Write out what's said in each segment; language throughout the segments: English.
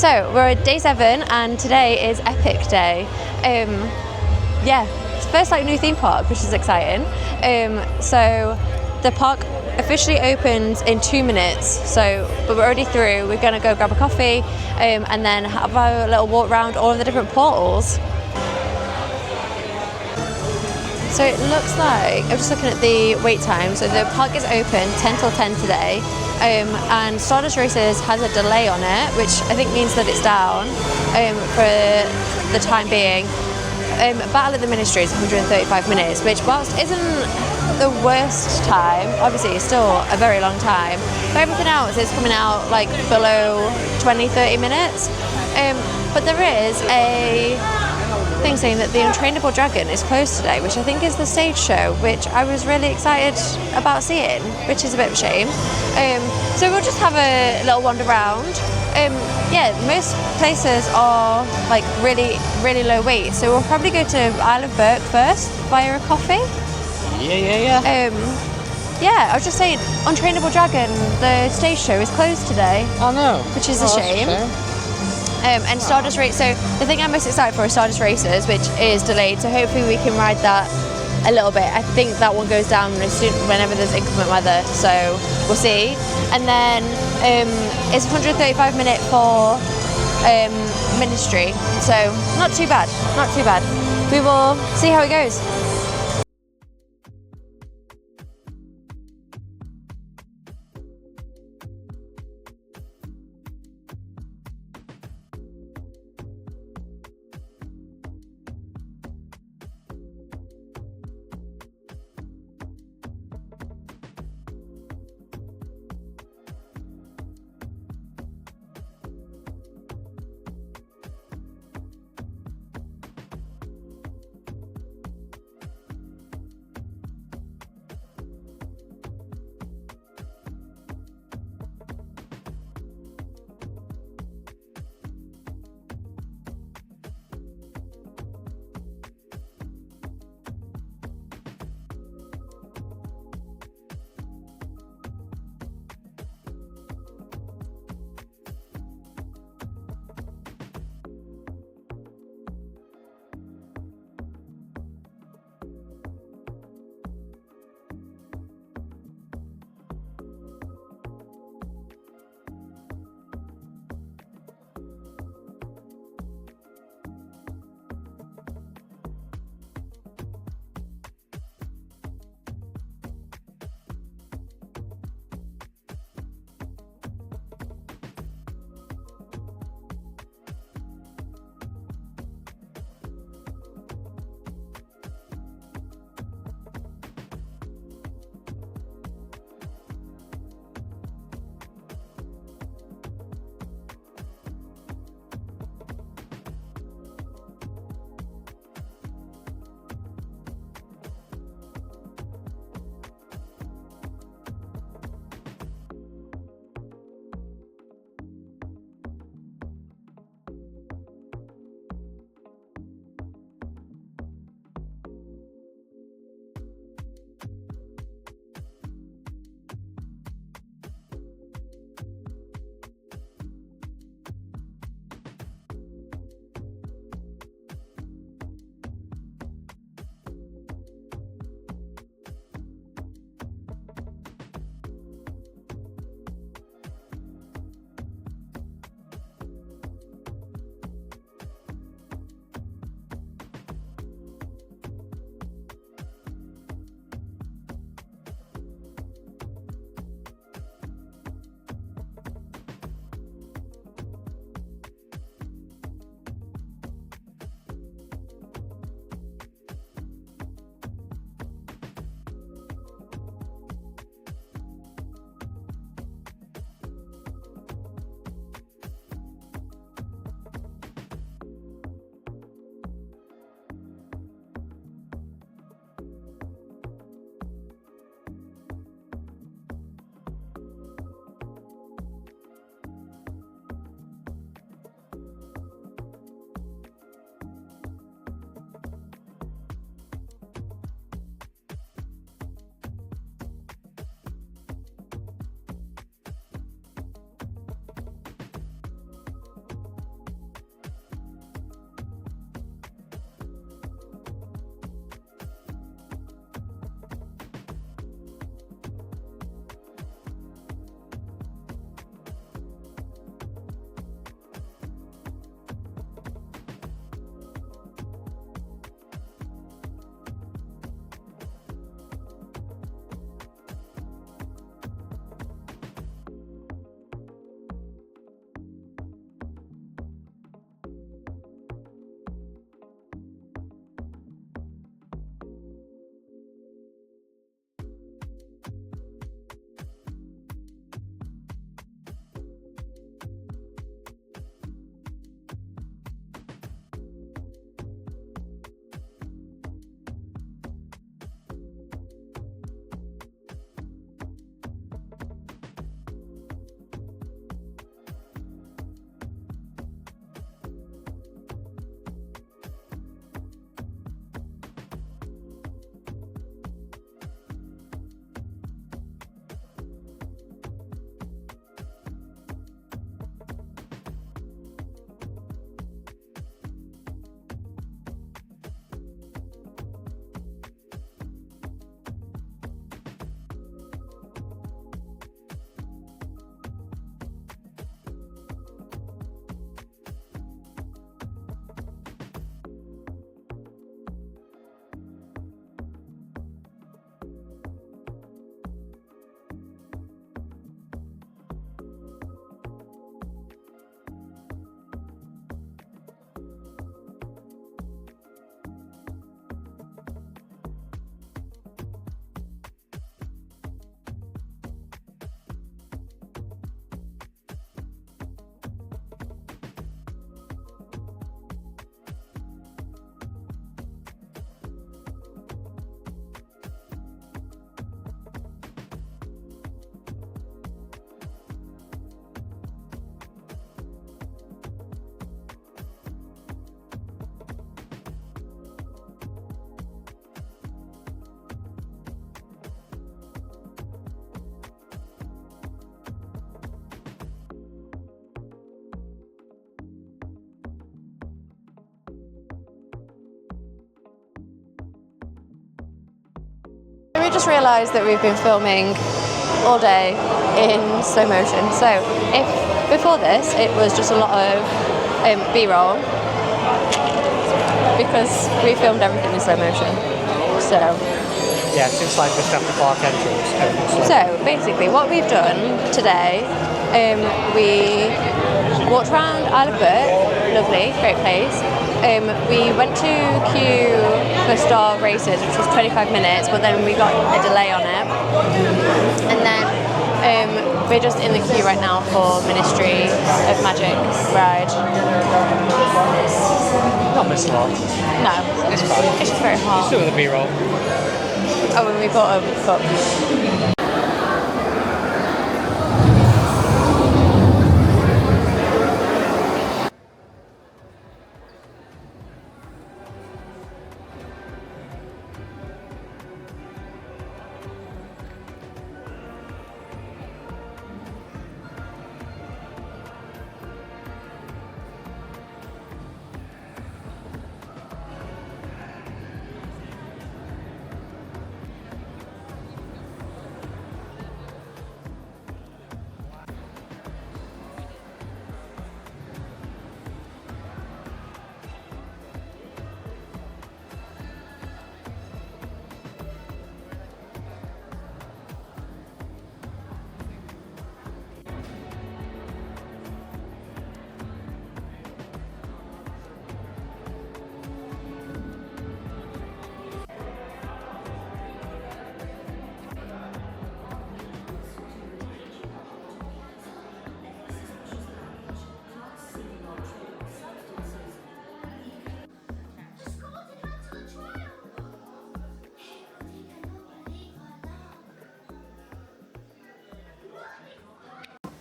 So we're at day 7 and today is epic day. Yeah, it's the first like new theme park, which is exciting. So the park officially opens in 2 minutes, but we're already through. We're gonna go grab a coffee and then have a little walk around all of the different portals. So it looks like, I'm just looking at the wait time, so the park is open 10 till 10 today, and Stardust Racers has a delay on it, which I think means that it's down for the time being. Battle of the Ministry is 135 minutes, which whilst isn't the worst time, obviously it's still a very long time, but everything else is coming out like below 20-30 minutes. But there is a thing saying that the Untrainable Dragon is closed today, which I think is the stage show, which I was really excited about seeing, which is a bit of a shame. So we'll just have a little wander around. Yeah, most places are like really, really low wait, so we'll probably go to Isle of Burke first via a coffee. Yeah. Yeah, I was just saying, Untrainable Dragon, the stage show is closed today. Oh no. Which is a shame. And Stardust Racers, so the thing I'm most excited for is Stardust Racers, which is delayed, so hopefully we can ride that a little bit. I think that one goes down whenever there's inclement weather, so we'll see. And then it's 135 minute for Ministry, so not too bad. We will see how it goes. just realised that we've been filming all day in slow motion. So if before this it was just a lot of B-roll, because we filmed everything in slow motion. So yeah, it's like just after park entrance. So basically what we've done today, we walked around Isle of Burt, lovely, great place. We went to queue for Stardust Racers, which was 25 minutes, but then we got a delay on it. And then we're just in the queue right now for Ministry of Magic ride. Not miss a lot. No, It's fine. it's just very hot. Still with the B-roll. Oh, and we bought a cup.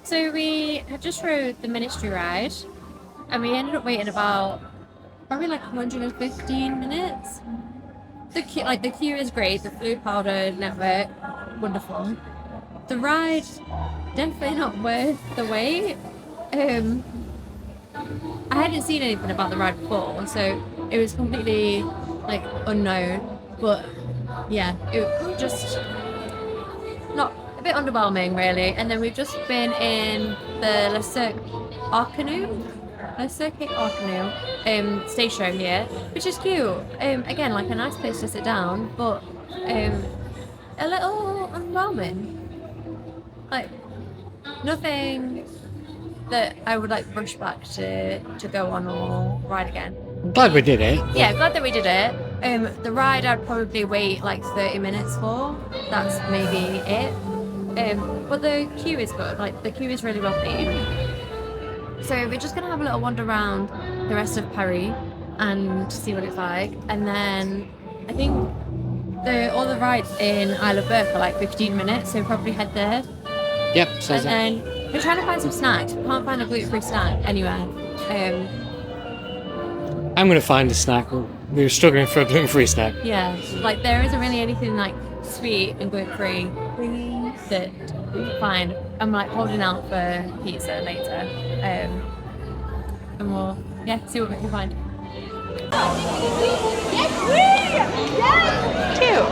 So we have just rode the Ministry ride, and we ended up waiting about probably like 115 minutes. The queue is great. The Blue Powder network, wonderful. The ride, definitely not worth the wait. I hadn't seen anything about the ride before, so it was completely like unknown. But yeah, it was just not a bit underwhelming really. And then we've just been in the Le Cirque Arcanu station here, which is cute. Again, like a nice place to sit down, but a little underwhelming. Like nothing that I would like rush back to go on or ride again. I'm glad we did it. Yeah, glad that we did it. The ride I'd probably wait like 30 minutes for. That's maybe it. But the queue is good. Like the queue is really well themed. So we're just gonna have a little wander around the rest of Paris and see what it's like. And then I think all the rides in Isle of Burt are like 15 minutes, so we'll probably head there. Yep, so and then we're trying to find some snacks. We can't find a gluten-free snack anywhere. I'm going to find a snack. We were struggling for a gluten-free snack. Yeah, like there isn't really anything like sweet and gluten-free that we can find. I'm like holding out for pizza later. And we'll see what we can find. Cute.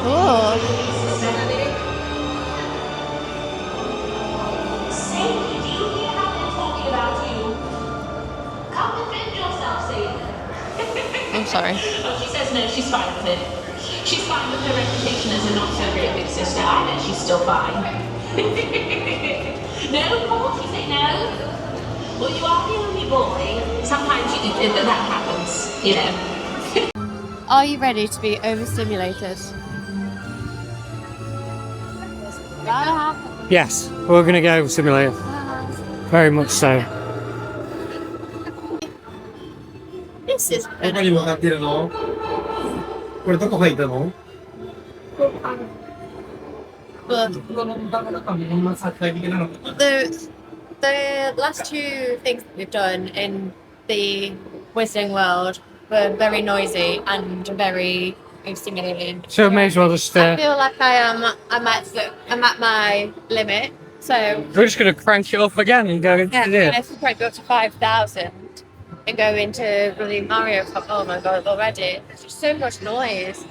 Cool. Sadie, do you hear how they're talking about you? Come defend yourself, Sadie. I'm sorry. Oh, she says no, she's fine with it. She's fine with her reputation as a not-so-great big sister. I bet she's still fine. No, Paul, she say no. Well, you are the only boy. Sometimes that happens, you know. Are you ready to be overstimulated? Yes, we're going to go simulator. Very much so. This is the last two things that we've done in the Wizarding World but very noisy and very stimulating. So we may as well just. I feel like I'm at my limit. So We're just going to crank it up again and go into yeah, the. if we probably go up to 5,000 and go into really Mario Kart. Oh my god, already there's just so much noise.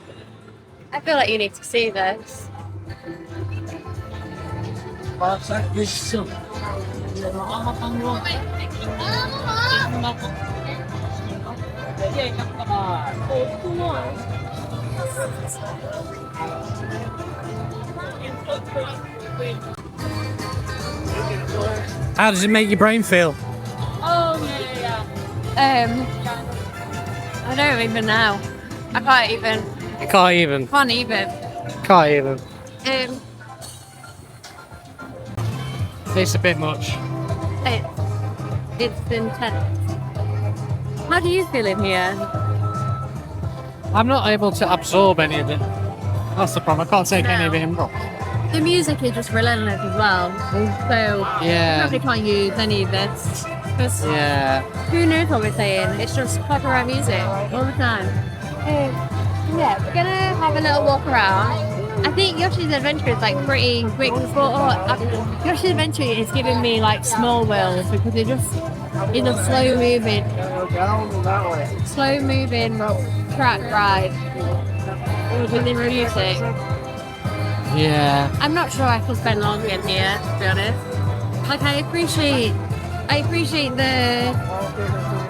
I feel like you need to see this. How does it make your brain feel? I don't even know. I can't even. Can't even. Can't even. Can't even. Um, It's a bit much. it's intense. How do you feel in here? I'm not able to absorb any of it. That's the problem. I can't take any of it in. The music is just relentless as well. So Yeah. I probably can't use any of this. Because Yeah. who knows what we're saying? It's just copyright music all the time. Yeah, we're gonna have a little walk around. I think Yoshi's Adventure is like pretty quick. Yoshi's Adventure is giving me like Small World because it's a slow moving track ride with the music. Yeah. I'm not sure I could spend long in here, to be honest. Like I appreciate the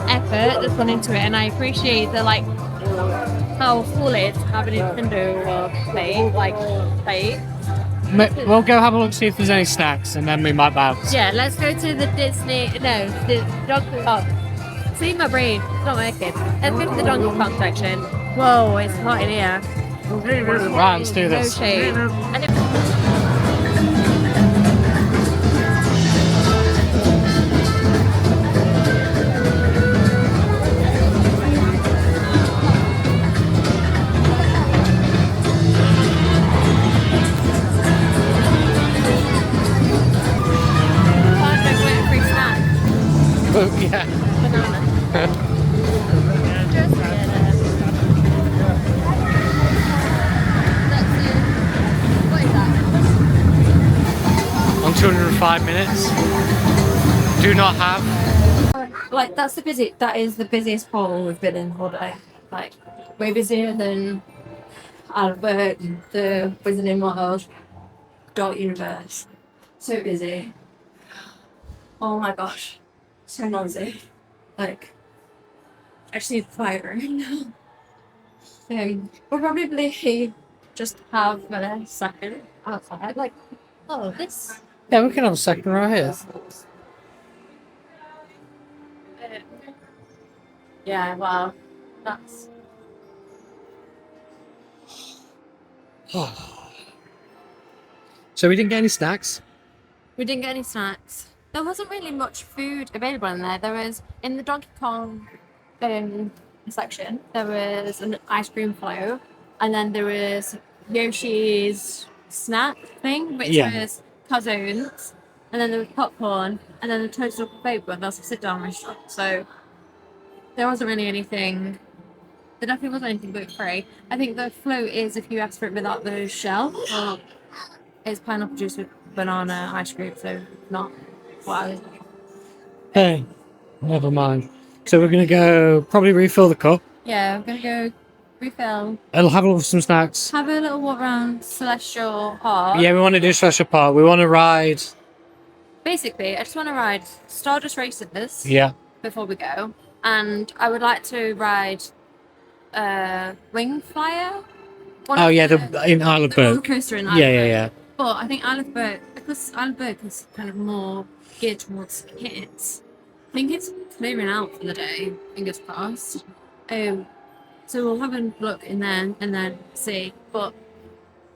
effort that's gone into it, and I appreciate the like how cool it is to have a Nintendo play. We'll go have a look, see if there's any snacks, and then we might bounce. Yeah, let's go to the Donkey Kong. See my brain, it's not working. Let's go to the Donkey Kong section. Whoa, it's hot in here. Right, let's do this. No shade. Oh, yeah. On 205 minutes. Do not have. Like that is the busiest hall we've been in all day. Like way busier than Albert, the Wizarding World, Dark Universe. So busy. Oh my gosh. So noisy. Like I just need a quiet room now. We'll probably just have a second outside. Like, oh, this. Yeah, we can have a second right here. Yeah, well, that's. So we didn't get any snacks. We didn't get any snacks. There wasn't really much food available in there. There was, in the Donkey Kong section, there was an ice cream float, and then there was Yoshi's snack thing, which was calzones, and then there was popcorn, and then the Total Boat, but that's a sit-down restaurant. So there wasn't really anything. There definitely wasn't anything gluten-free. I think the float is if you ask for it without the shell. It's pineapple juice with banana ice cream, so not what I was. Hey, never mind. So we're gonna go probably refill the cup. Yeah, I'm gonna go refill. I'll have a look for some snacks. Have a little walk around Celestial Park. Yeah, we want to do Celestial Park. We want to ride. Basically, I just want to ride Stardust Racers. Yeah. Before we go, and I would like to ride Wing Flyer. Oh yeah, in Isle of roller Berg. coaster in Isle of Berg. Yeah. But I think Isle of Berg, because Isle of Berg is kind of more geared towards kids. I think it's clearing out for the day, fingers crossed. So we'll have a look in there and then see. But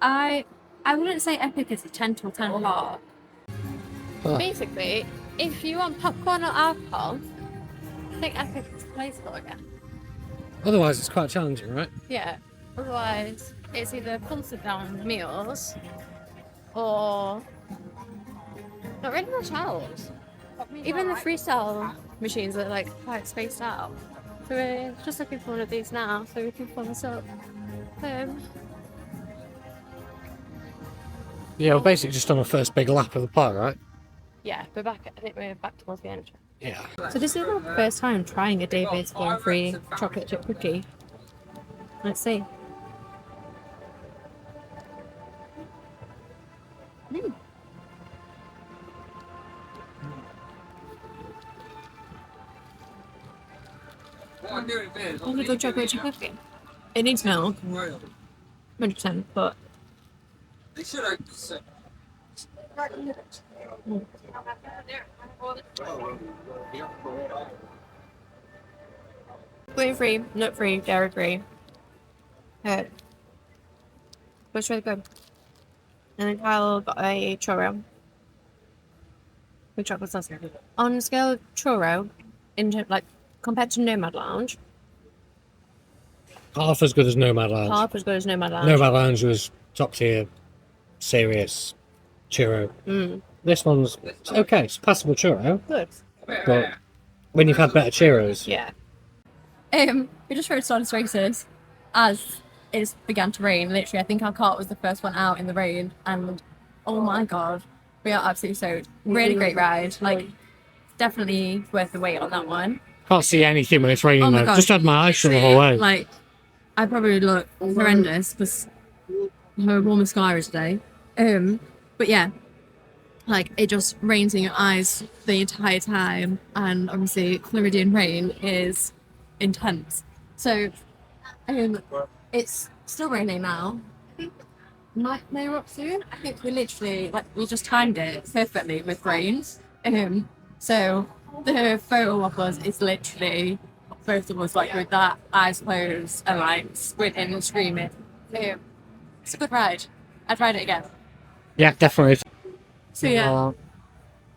I wouldn't say Epic is a 10 to 10 park. Oh. Basically, if you want popcorn or alcohol, I think Epic is the place for again. Otherwise, it's quite challenging, right? Yeah. Otherwise, it's either full sit-down meals or not really much else. Even the freestyle machines are like quite spaced out. So we're just looking for one of these now, so we can fill this up. Yeah, we're basically just on the first big lap of the park, right? Yeah, we're back. I think we're back towards the end. Yeah. So this is our first time trying a David's gluten-free chocolate chip cookie. Let's see. It's a good chocolate chip cookie. It needs milk, 100%, but gluten-free, nut-free, dairy-free. Looks really good. And then Kyle got a churro with chocolate sauce. On a scale of churro, like compared to Nomad Lounge, Half as good as Nomad Lounge. half as good as Nomad Lounge. Nomad Lounge was top tier, serious churro. This one's okay. It's passable churro, Good. but when you've had better churros, Yeah. We just rode Stardust Racers as it began to rain. Literally, I think our cart was the first one out in the rain, and oh my god, we are absolutely soaked. Really great ride. Like, definitely worth the wait on that one. can't see anything when it's raining. Oh my though. god, Just had my eyes shut the whole way. Like, I probably look horrendous because her warm mascara today. But yeah, like it just rains in your eyes the entire time, and obviously Floridian rain is intense. So, it's still raining now. I think might clear up soon. I think we literally we just timed it perfectly with rain. So the photo of us is literally both of us with that eyes closed and squinting and screaming. It's a good ride. I'd ride it again. Yeah, definitely. So yeah,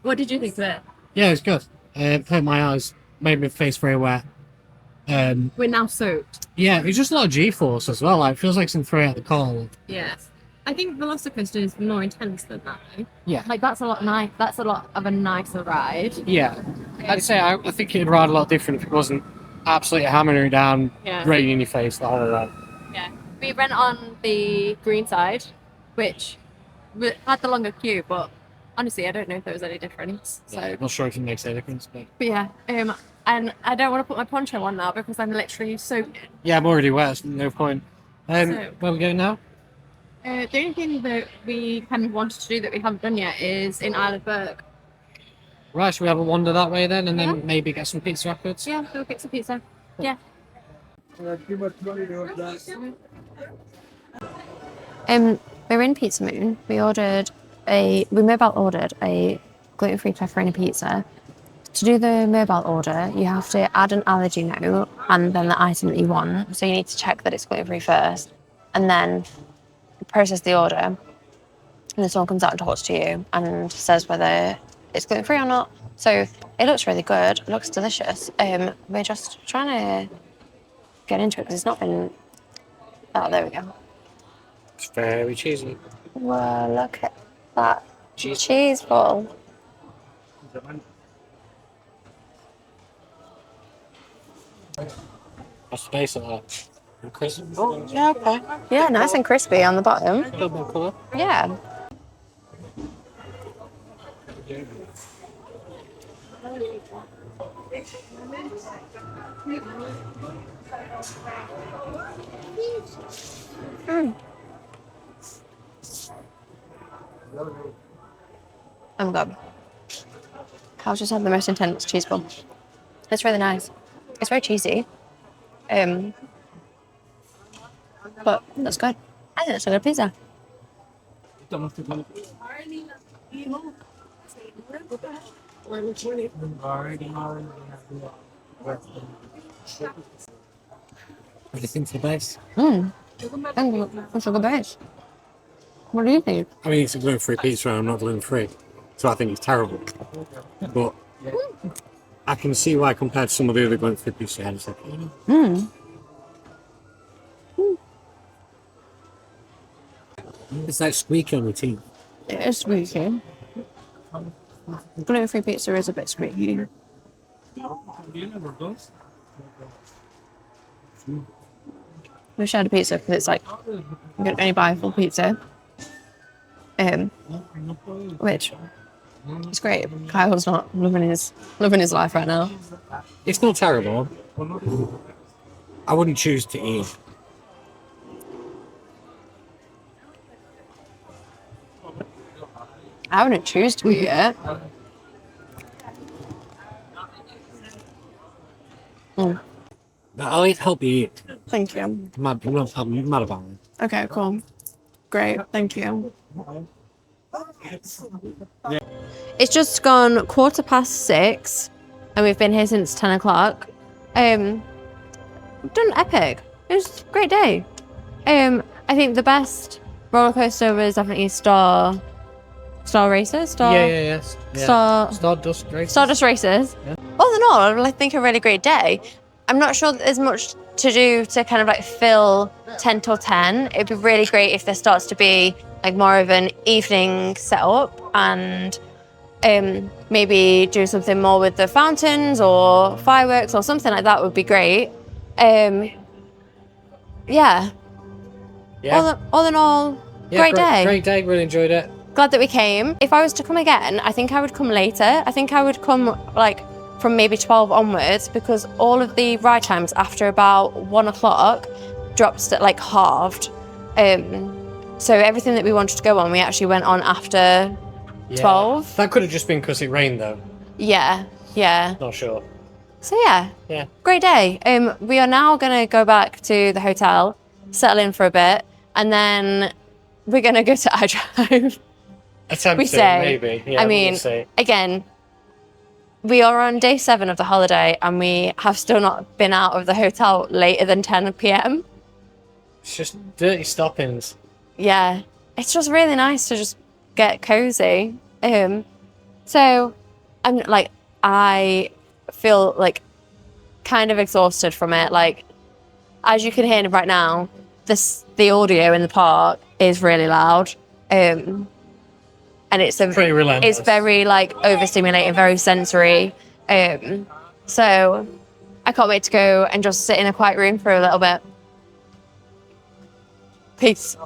what did you think of it? Yeah, it's good. Hurt my eyes, made my face very wet. We're now soaked. Yeah, it's just a lot of G-force as well. Like, it feels like some throw out the cold. Yeah. I think Velocicoaster is more intense than that, though. Yeah. Like, that's a lot of a nicer ride. Yeah. I'd say I think it'd ride a lot different if it wasn't absolutely hammering it down, raining in your face the whole ride. Yeah. We went on the green side, which had the longer queue, but honestly, I don't know if there was any difference. So Yeah, not sure if it makes any difference, but yeah. And I don't want to put my poncho on now because I'm literally soaked. yeah, I'm already wet. So no point. Where are we going now? The only thing that we kind of wanted to do that we haven't done yet is in Isle of Berg. Right, should we have a wander that way then, and then maybe get some pizza afterwards? Yeah, we'll get some pizza. Yeah. We're in Pizza Moon. We mobile ordered a gluten-free pepperoni pizza. To do the mobile order, you have to add an allergy note and then the item that you want. So you need to check that it's gluten-free first, and then process the order. And then someone comes out and talks to you and says whether it's gluten-free or not. So it looks really good. It looks delicious. We're just trying to get into it because it's not been. Oh, there we go. It's very cheesy. Well, look at that cheese ball. What's the base of that? Crisp? Oh, yeah, okay. Yeah, nice and crispy on the bottom. A little bit of colour. Yeah. Oh my god. I've just had the most intense cheese ball. It's really nice. It's very cheesy. But that's good. I think that's a good pizza. What do you think for the base? That's a good base. What do you think? I mean, it's a gluten-free pizza and I'm not gluten-free, so I think it's terrible. But I can see why compared to some of the other gluten-free pizzas I had. It's like, it's like squeaky on your teeth. It is squeaky. Gluten-free pizza is a bit squeaky. We shared a pizza because it's like you can only buy a full pizza. Which is great. Kyle's not loving his life right now. It's not terrible. I wouldn't choose to eat. I wouldn't choose to eat it. I'll help you eat. Thank you. I'm mad about it. Okay, cool. Great, thank you. It's just gone 6:15 and we've been here since 10 o'clock. We've done epic. It was a great day. I think the best roller coaster was definitely Stardust Racers. Stardust Racers. Stardust Racers. Yeah. All in all, I think a really great day. I'm not sure that there's much to do to kind of like fill 10 till 10. It'd be really great if there starts to be like more of an evening setup and maybe do something more with the fountains or fireworks or something like that would be great. Yeah. All in all, great day. Great day, really enjoyed it. Glad that we came. If I was to come again, I think I would come later. I think I would come like from maybe 12 onwards because all of the ride times after about 1 o'clock dropped at like halved. So everything that we wanted to go on, we actually went on after 12. That could have just been because it rained though. Yeah. Not sure. So yeah. Great day. We are now gonna go back to the hotel, settle in for a bit, and then we're gonna go to iDrive. Maybe. Yeah, I mean, again, we are on day 7 of the holiday and we have still not been out of the hotel later than 10 p.m. It's just dirty stoppings. Yeah, it's just really nice to just get cozy. So I'm like, I feel like kind of exhausted from it. Like, as you can hear right now, the audio in the park is really loud. And it's pretty relentless. It's very like overstimulating, very sensory. So I can't wait to go and just sit in a quiet room for a little bit. Peace.